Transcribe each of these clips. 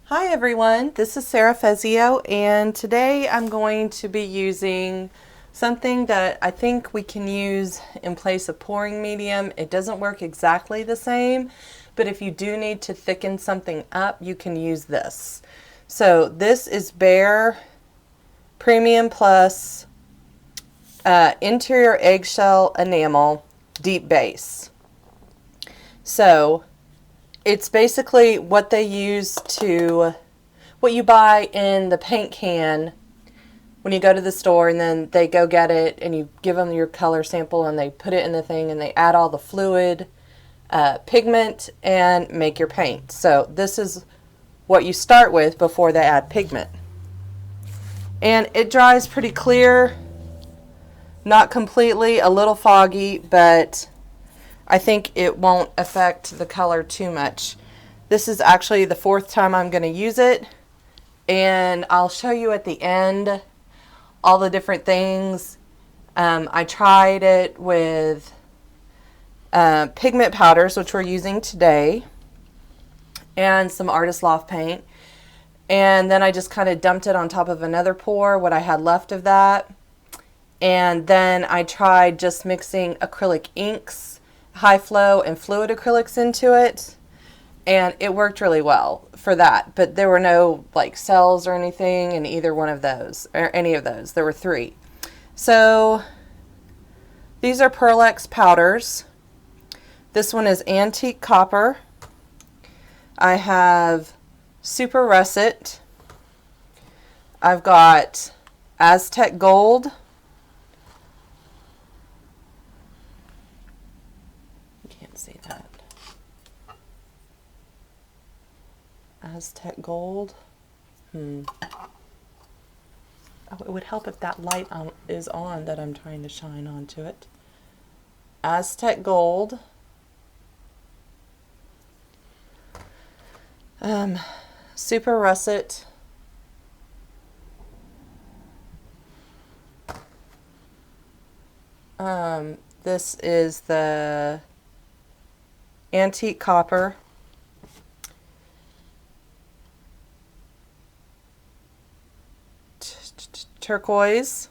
Hi everyone, this is Sarah Fezio, and today I'm going to be using something that I think we can use in place of pouring medium. It doesn't work exactly the same, but if you do need to thicken something up, you can use this. So this is Behr Premium Plus Interior Eggshell Enamel Deep Base. So it's basically what they use to, what you buy in the paint can when you go to the store, and then they go get it and you give them your color sample and they put it in the thing and they add all the fluid, pigment, and make your paint. So this is what you start with before they add pigment. And it dries pretty clear, not completely, a little foggy, but I think it won't affect the color too much. This is actually the fourth time I'm going to use it, and I'll show you at the end all the different things. I tried it with pigment powders, which we're using today, and some Artist Loft paint, and then I just kind of dumped it on top of another pour, what I had left of that. And then I tried just mixing acrylic inks, high flow and fluid acrylics into it, and it worked really well for that. But there were no like cells or anything in either one of those, or any of those. There were three. So these are Pearl-Ex powders. This one is Antique Copper. I have Super Russet. I've got Aztec Gold. See that. Aztec Gold. Oh, it would help if that light is on that I'm trying to shine onto it. Aztec Gold. Super Russet. This is the Antique Copper. Turquoise.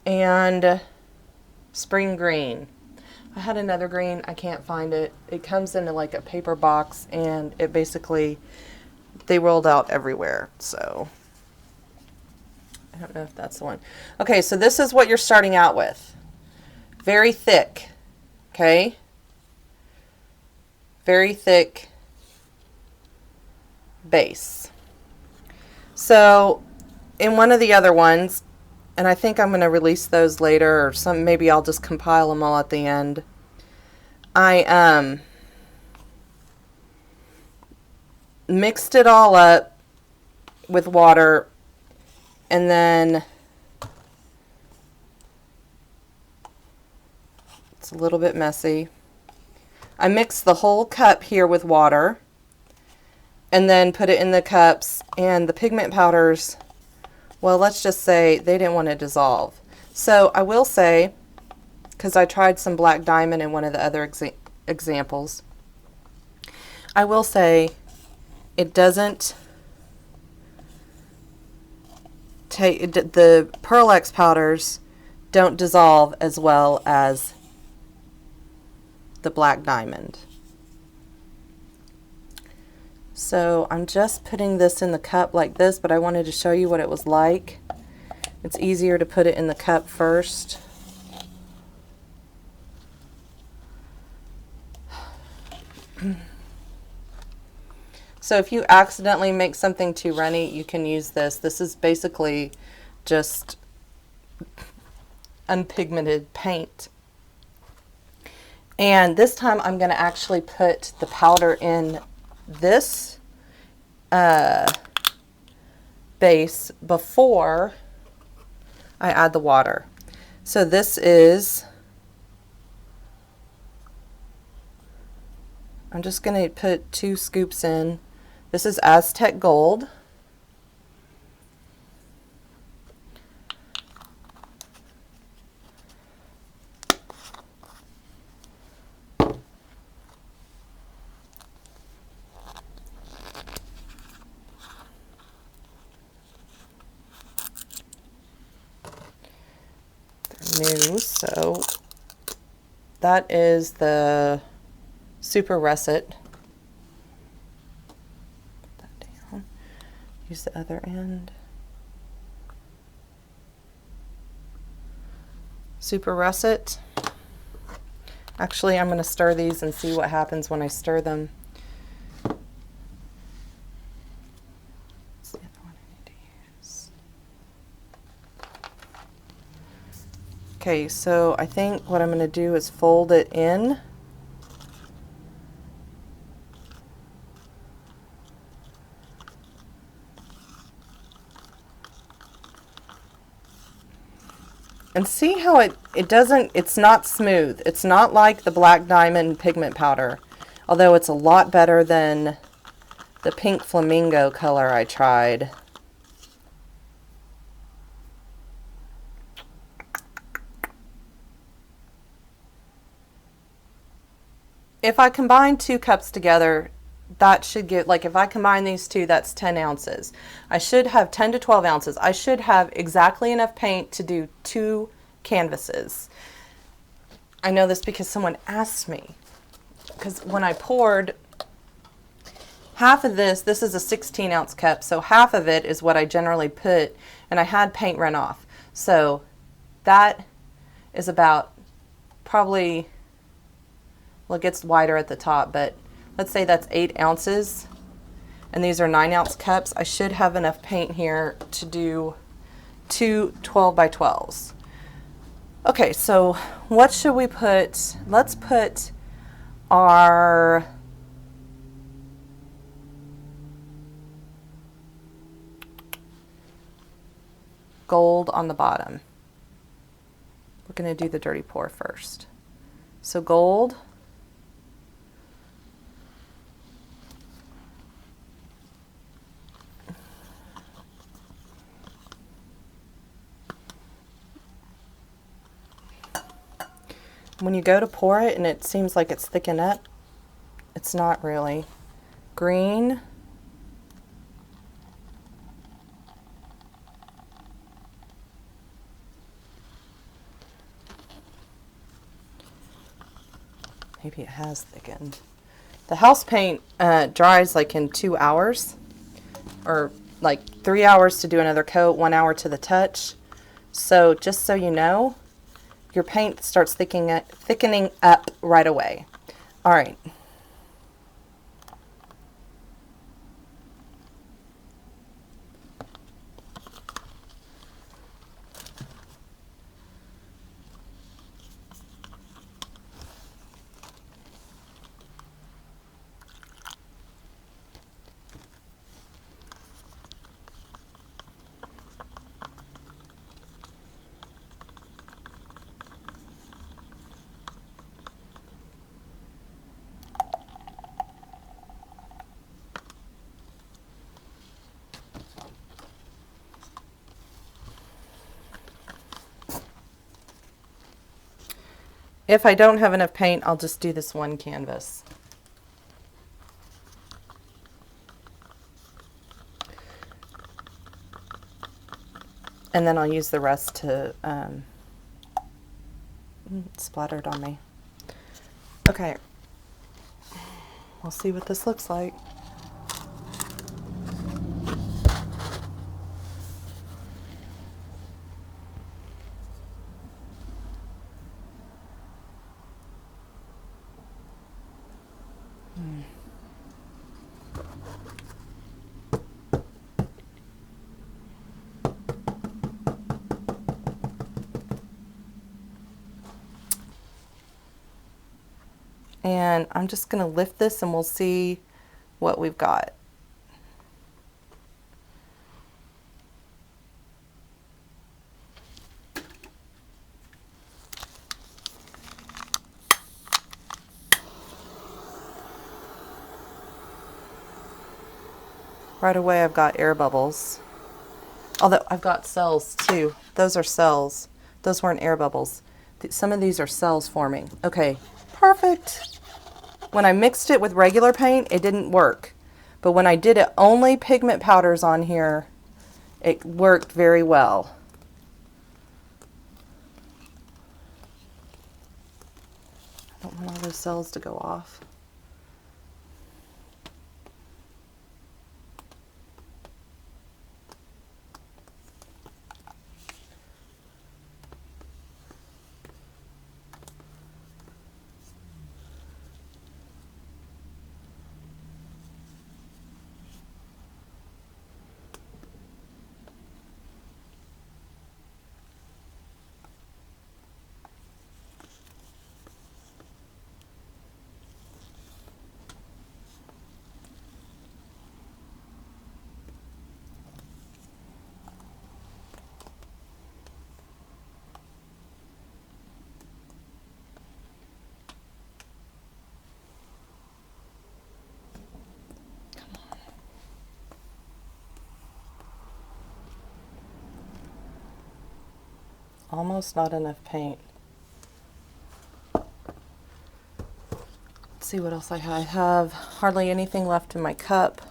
And Spring Green. I had another green, I can't find it. It comes in like a paper box, and it basically, they rolled out everywhere, so I don't know if that's the one. Okay, so this is what you're starting out with. Very thick, okay? Very thick base. So in one of the other ones, and I think I'm going to release those later, or some, maybe I'll just compile them all at the end. I mixed it all up with water, and then it's a little bit messy. I mixed the whole cup here with water and then put it in the cups, and the pigment powders, well, let's just say they didn't want to dissolve. So I will say, because I tried some black diamond in one of the other examples, I will say it doesn't take, the Pearl-Ex powders don't dissolve as well as the black diamond. So I'm just putting this in the cup like this, but I wanted to show you what it was like. It's easier to put it in the cup first. So if you accidentally make something too runny, you can use this. This is basically just unpigmented paint. And this time I'm going to actually put the powder in this base before I add the water. So this is, I'm just going to put 2 scoops in. This is Aztec Gold. new. So that is the Super Russet. Put that down. Use the other end. Super Russet. Actually, I'm going to stir these and see what happens when I stir them. What's the other one I need to use? Okay, so I think what I'm going to do is fold it in. And see how it's not smooth. It's not like the Black Diamond pigment powder, although it's a lot better than the Pink Flamingo color I tried. If I combine 2 cups together, that should get, like if I combine these two, that's 10 ounces. I should have 10 to 12 ounces. I should have exactly enough paint to do 2 canvases. I know this because someone asked me. Because when I poured half of this is a 16 ounce cup, so half of it is what I generally put, and I had paint run off. So that is about probably, well, it gets wider at the top, but let's say that's 8 ounces, and these are 9 ounce cups. I should have enough paint here to do 2 12 by 12s. Okay, so what should we put? Let's put our gold on the bottom. We're going to do the dirty pour first. So gold. When you go to pour it and it seems like it's thickened up, it's not really. Green. Maybe it has thickened. The house paint dries like in 2 hours, or like 3 hours to do another coat, 1 hour to the touch. So just so you know, your paint starts thickening up right away. All right. If I don't have enough paint, I'll just do this one canvas. And then I'll use the rest to, it splattered on me. Okay, we'll see what this looks like. And I'm just going to lift this and we'll see what we've got. Right away I've got air bubbles. Although I've got cells too. Those are cells. Those weren't air bubbles. Some of these are cells forming. Okay, perfect. When I mixed it with regular paint, it didn't work. But when I did it only pigment powders on here, it worked very well. don't want all those cells to go off. Almost not enough paint. Let's see what else I have. I have hardly anything left in my cup.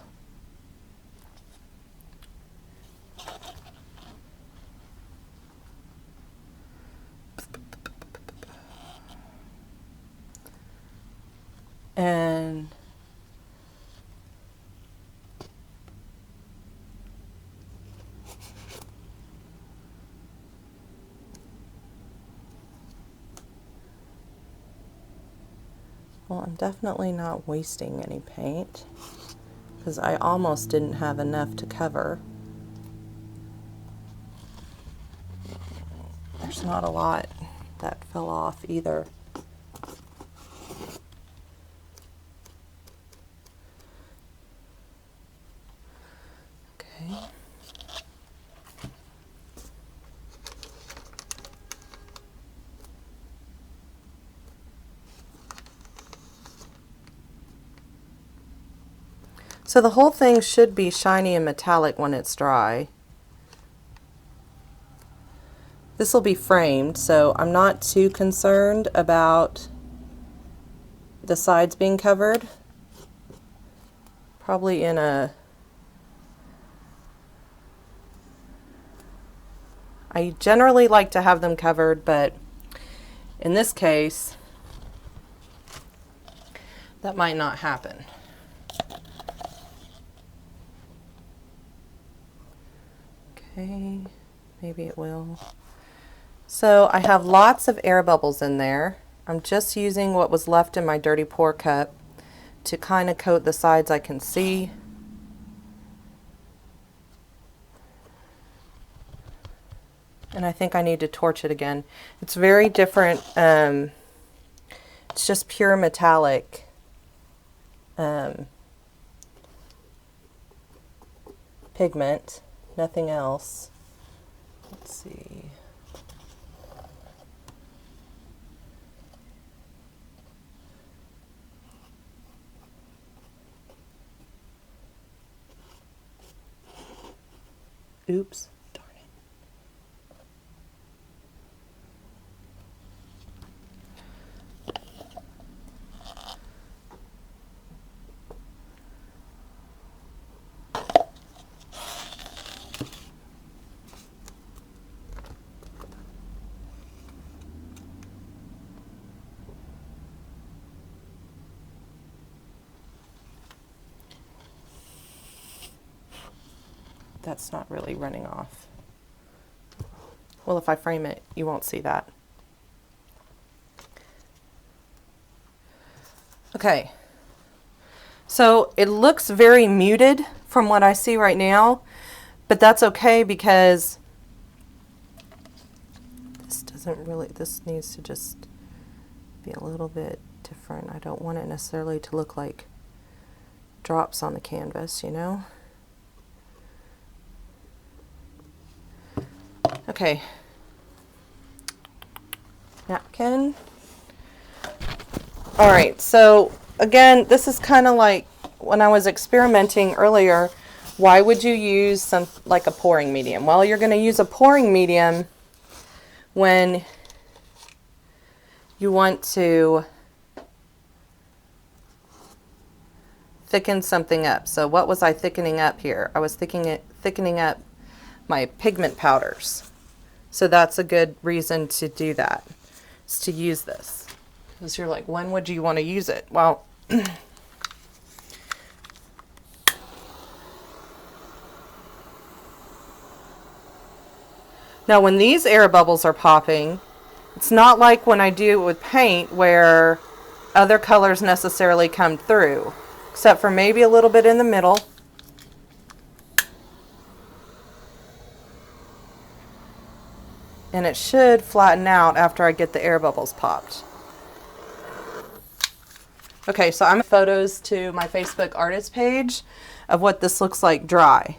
And well, I'm definitely not wasting any paint because I almost didn't have enough to cover. There's not a lot that fell off either. Okay. So the whole thing should be shiny and metallic when it's dry. This will be framed, so I'm not too concerned about the sides being covered. Probably in a... I generally like to have them covered, but in this case, that might not happen. Okay, maybe it will. So I have lots of air bubbles in there. I'm just using what was left in my dirty pour cup to kind of coat the sides I can see. And I think I need to torch it again. It's very different. It's just pure metallic. Pigment, nothing else. Let's see. Oops, darn it. That's not really running off. Well, if I frame it, you won't see that. Okay. So it looks very muted from what I see right now, but that's okay because this doesn't really, this needs to just be a little bit different. I don't want it necessarily to look like drops on the canvas, you know? Okay. Napkin. All right, so again, this is kind of like when I was experimenting earlier, why would you use some like a pouring medium? Well, you're going to use a pouring medium when you want to thicken something up. So what was I thickening up here? I was thickening up my pigment powders. So that's a good reason to do that, is to use this. Because you're like, when would you want to use it? Well, now when these air bubbles are popping, it's not like when I do it with paint where other colors necessarily come through, except for maybe a little bit in the middle. And it should flatten out after I get the air bubbles popped. Okay, so I'm photos to my Facebook artist page of what this looks like dry.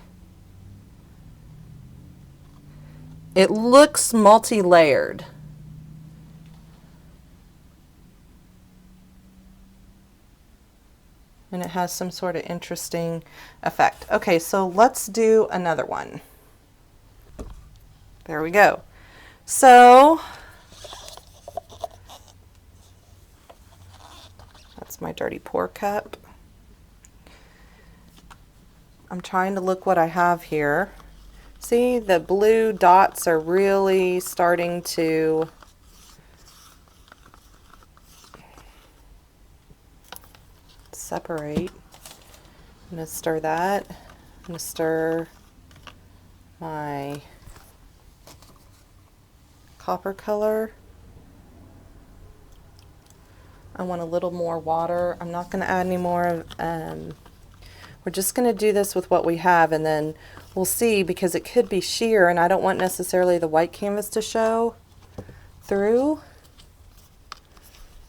It looks multi-layered. And it has some sort of interesting effect. Okay, so let's do another one. There we go. So that's my dirty pour cup. I'm trying to look what I have here. See, the blue dots are really starting to separate. I'm going to stir that. I'm going to stir my copper color. I want a little more water. I'm not going to add any more. We're just going to do this with what we have, and then we'll see, because it could be sheer and I don't want necessarily the white canvas to show through.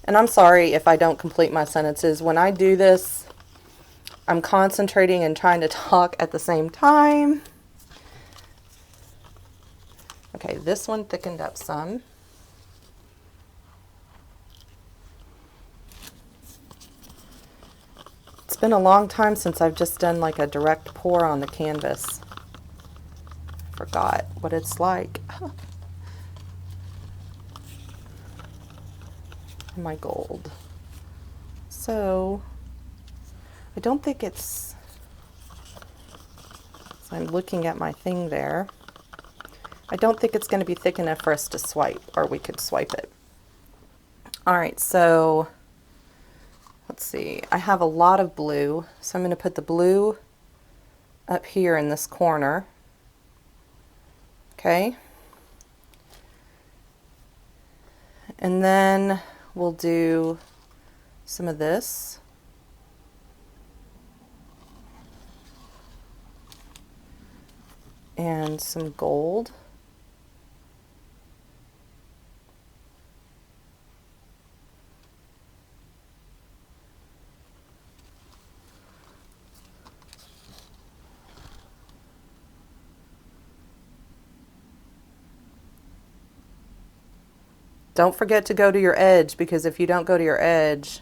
And I'm sorry if I don't complete my sentences. When I do this, I'm concentrating and trying to talk at the same time. Okay, this one thickened up some. It's been a long time since I've just done like a direct pour on the canvas. Forgot what it's like. My gold. So I don't think it's, so I'm looking at my thing there. I don't think it's going to be thick enough for us to swipe, or we could swipe it. All right, so let's see. I have a lot of blue, so I'm going to put the blue up here in this corner. Okay. And then we'll do some of this. And some gold. Don't forget to go to your edge, because if you don't go to your edge,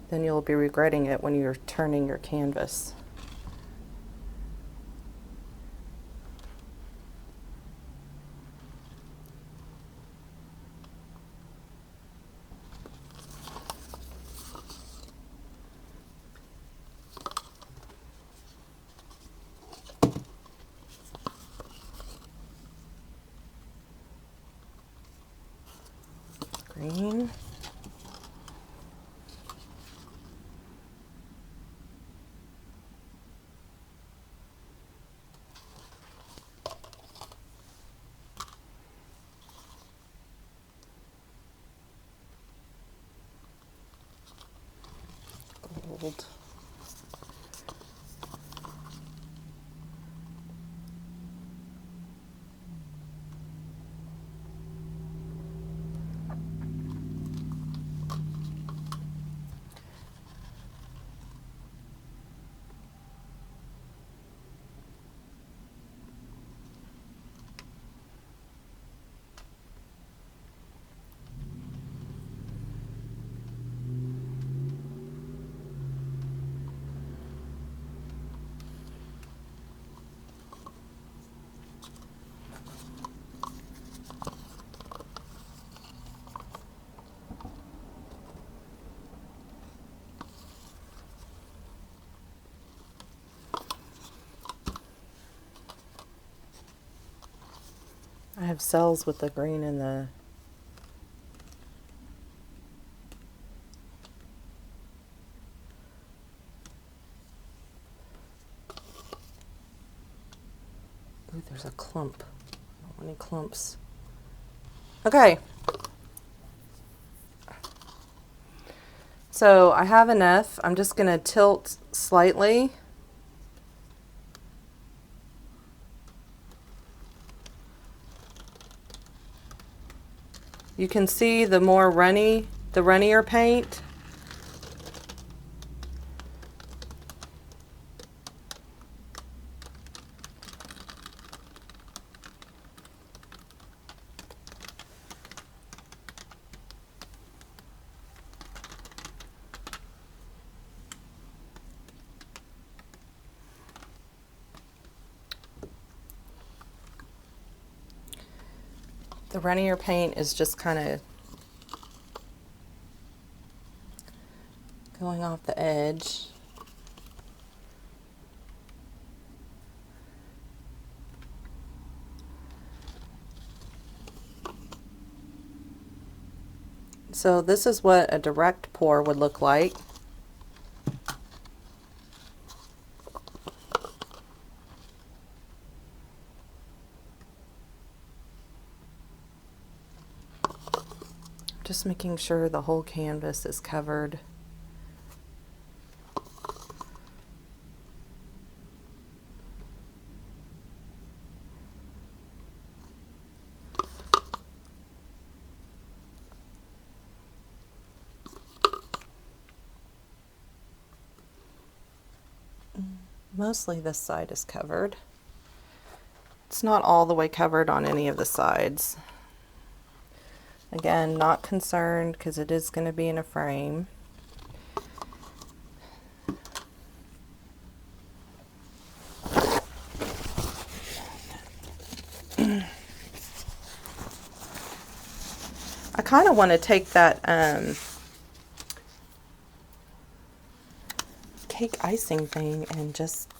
then you'll be regretting it when you're turning your canvas. Green. Gold. I have cells with the green and the... Ooh, there's a clump. I don't want any clumps. Okay. So I have enough. I'm just going to tilt slightly. You can see the more runny, the runnier paint. The runnier paint is just kind of going off the edge. So this is what a direct pour would look like. Just making sure the whole canvas is covered. Mostly this side is covered. It's not all the way covered on any of the sides. Again, not concerned because it is going to be in a frame. I kind of want to take that cake icing thing and just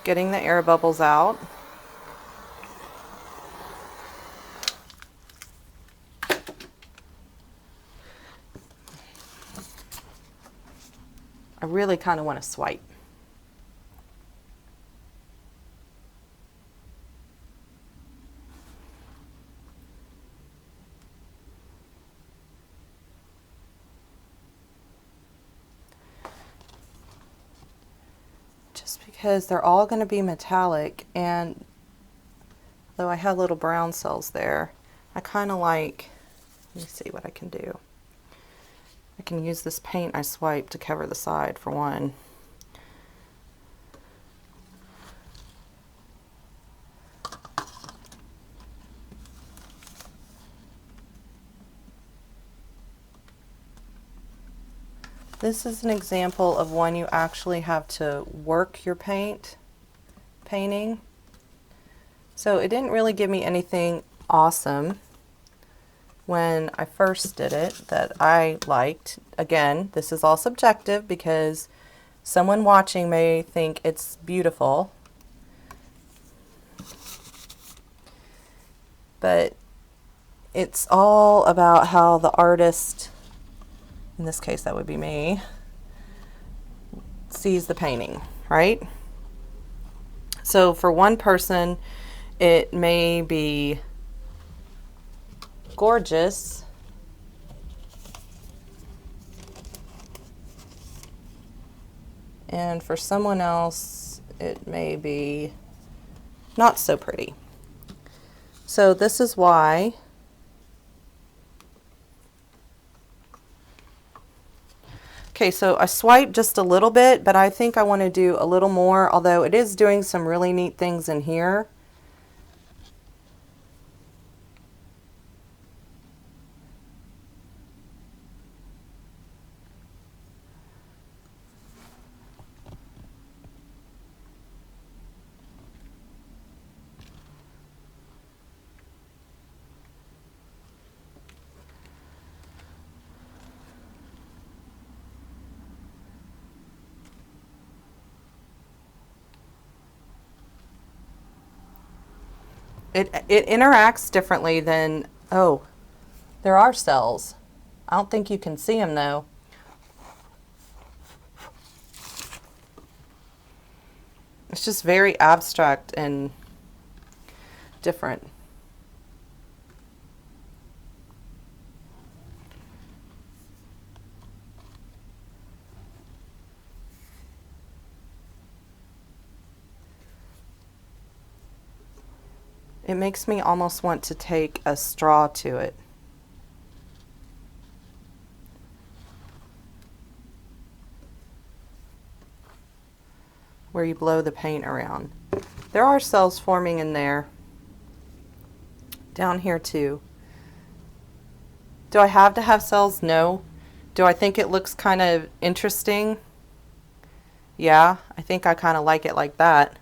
getting the air bubbles out. I really kind of want to swipe. Just because they're all going to be metallic, and though I have little brown cells there, I kind of like, let me see what I can do. I can use this paint I swiped to cover the side for one. This is an example of when you actually have to work your painting. So it didn't really give me anything awesome when I first did it that I liked. Again, this is all subjective because someone watching may think it's beautiful. But it's all about how the artist, in this case that would be me, sees the painting, right? So for one person, it may be gorgeous, and for someone else it may be not so pretty. So this is why okay, so I swiped just a little bit, but I think I want to do a little more, although it is doing some really neat things in here. It interacts differently than, oh, there are cells. I don't think you can see them though. It's just very abstract and different. It makes me almost want to take a straw to it. Where you blow the paint around. There are cells forming in there. Down here too. Do I have to have cells? No. Do I think it looks kind of interesting? Yeah, I think I kind of like it like that.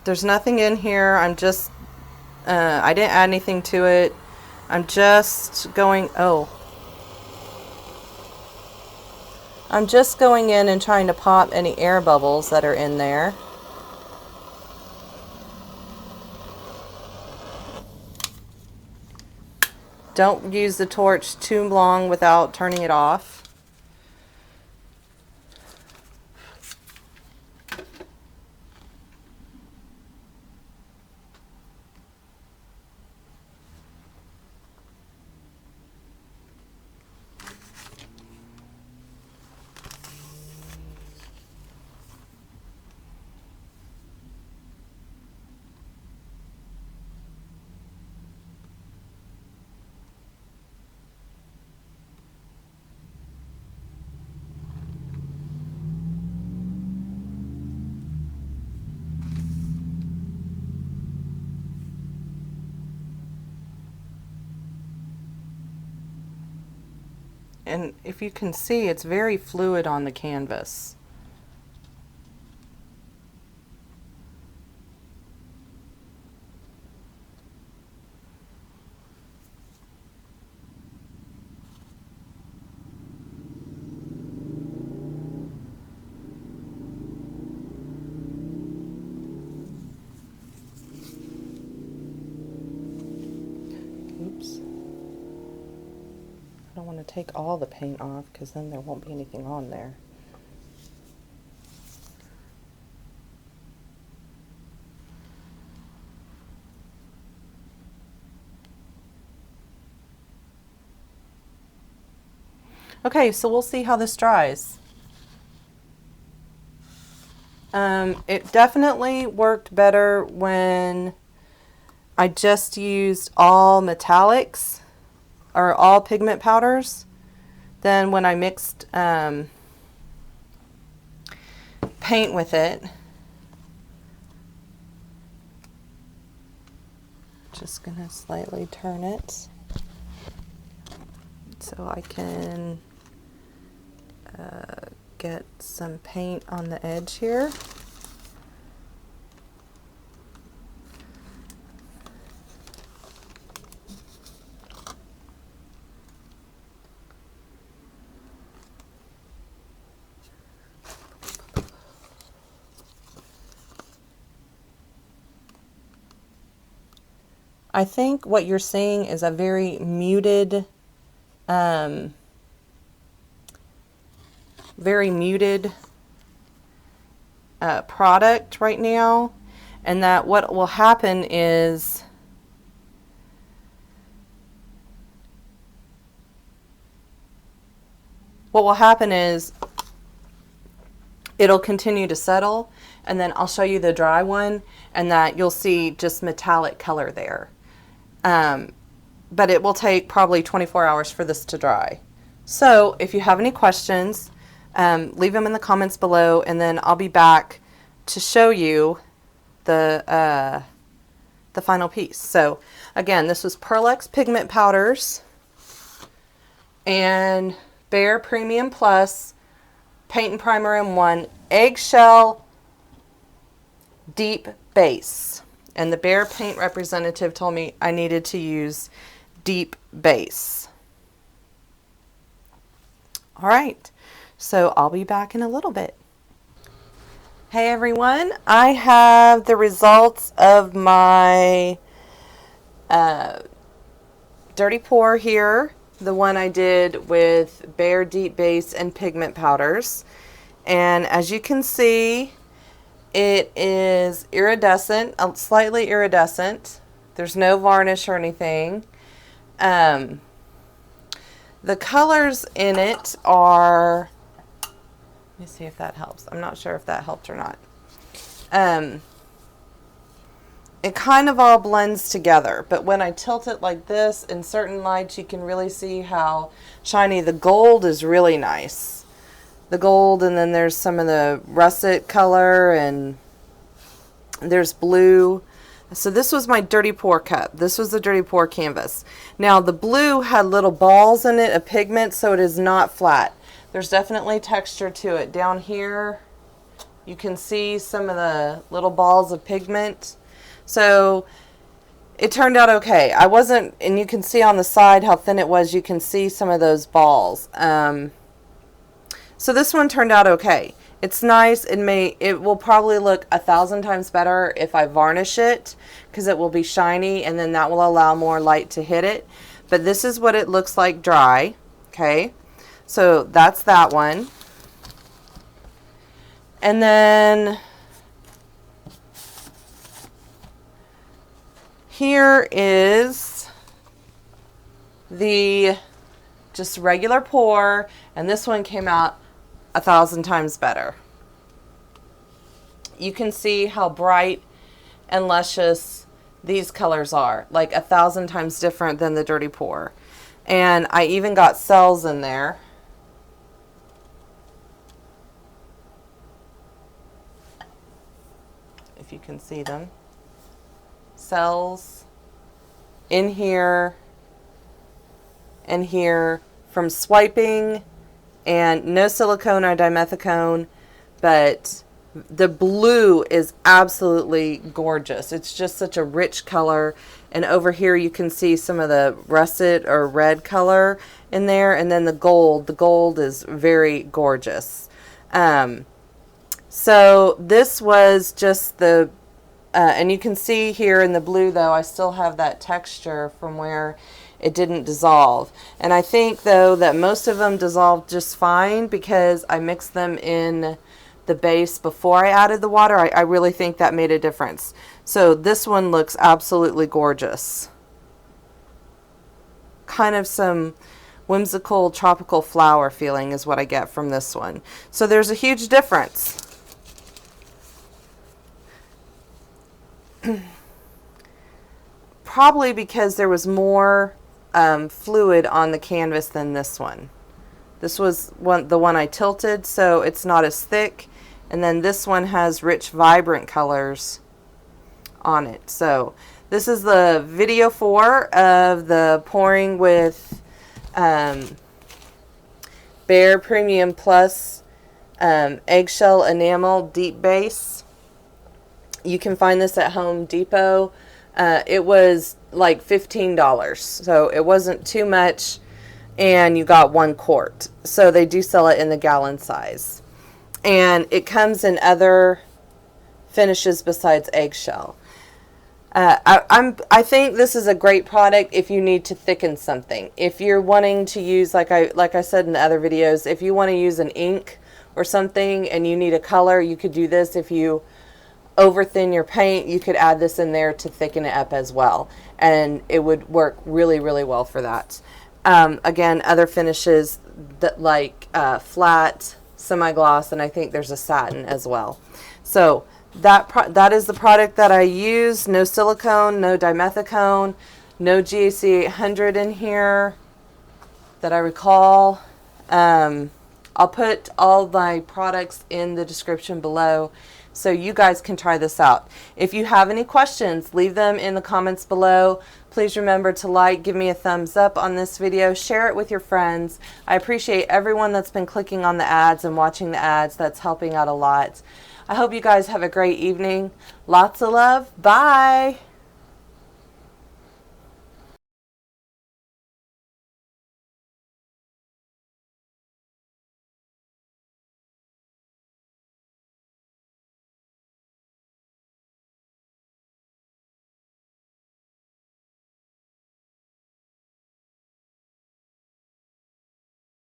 There's nothing in here. I'm just, I didn't add anything to it. I'm just going, I'm just going in and trying to pop any air bubbles that are in there. Don't use the torch too long without turning it off. And if you can see, it's very fluid on the canvas. Oops. I don't want to take all the paint off because then there won't be anything on there. Okay, so we'll see how this dries. It definitely worked better when I just used all metallics or all pigment powders than when I mixed paint with it. Just gonna slightly turn it so I can get some paint on the edge here. I think what you're seeing is a very muted, product right now, and that what will happen is it'll continue to settle, and then I'll show you the dry one, and that you'll see just metallic color there. But it will take probably 24 hours for this to dry. So if you have any questions, leave them in the comments below, and then I'll be back to show you the final piece. So again, this was Pearl-Ex pigment powders and Behr Premium Plus paint and primer in one, eggshell deep base. And the Behr paint representative told me I needed to use deep base. All right, so I'll be back in a little bit. Hey everyone, I have the results of my dirty pour here, the one I did with Behr Deep Base and Pigment powders. And as you can see, it is iridescent, slightly iridescent. There's no varnish or anything. The colors in it are, let me see if that helps. I'm not sure if that helped or not. It kind of all blends together, but when I tilt it like this in certain lights, you can really see how shiny the gold is. Really nice. The gold, and then there's some of the russet color, and there's blue. So this was my dirty pour cup. This was the dirty pour canvas. Now the blue had little balls in it of pigment, so it is not flat. There's definitely texture to it. Down here, you can see some of the little balls of pigment. So it turned out okay. I wasn't, and you can see on the side how thin it was. You can see some of those balls. So this one turned out okay. It's nice. It will probably look 1,000 times better if I varnish it, because it will be shiny, and then that will allow more light to hit it. But this is what it looks like dry. Okay, so that's that one. And then here is the just regular pour, and this one came out 1,000 times better. You can see how bright and luscious these colors are, like 1,000 times different than the dirty pour. And I even got cells in there. If you can see them. Cells in here and here from swiping, and no silicone or dimethicone, but the blue is absolutely gorgeous. It's just such a rich color. And over here you can see some of the russet or red color in there, and then the gold is very gorgeous. So this was just the and you can see here in the blue, though, I still have that texture from where it didn't dissolve. And I think, though, that most of them dissolved just fine because I mixed them in the base before I added the water. I really think that made a difference. So this one looks absolutely gorgeous. Kind of some whimsical tropical flower feeling is what I get from this one. So there's a huge difference. Probably because there was more fluid on the canvas than this one. This was the one I tilted, so it's not as thick. And then this one has rich, vibrant colors on it. So this is the video 4 of the pouring with Behr Premium Plus Eggshell Enamel Deep Base. You can find this at Home Depot. It was like $15, so it wasn't too much, and you got 1 quart. So they do sell it in the gallon size. And it comes in other finishes besides eggshell. I think this is a great product if you need to thicken something. If you're wanting to use, like I said in the other videos, if you want to use an ink or something and you need a color, you could do this. If you over thin your paint, you could add this in there to thicken it up as well, and it would work really, really well for that. Again, other finishes that like flat, semi-gloss, and I think there's a satin as well. So that is the product that I use. No silicone, no dimethicone, no GAC 800 in here that I recall. I'll put all my products in the description below so you guys can try this out. If you have any questions, leave them in the comments below. Please remember to like, give me a thumbs up on this video, share it with your friends. I appreciate everyone that's been clicking on the ads and watching the ads. That's helping out a lot. I hope you guys have a great evening. Lots of love. Bye.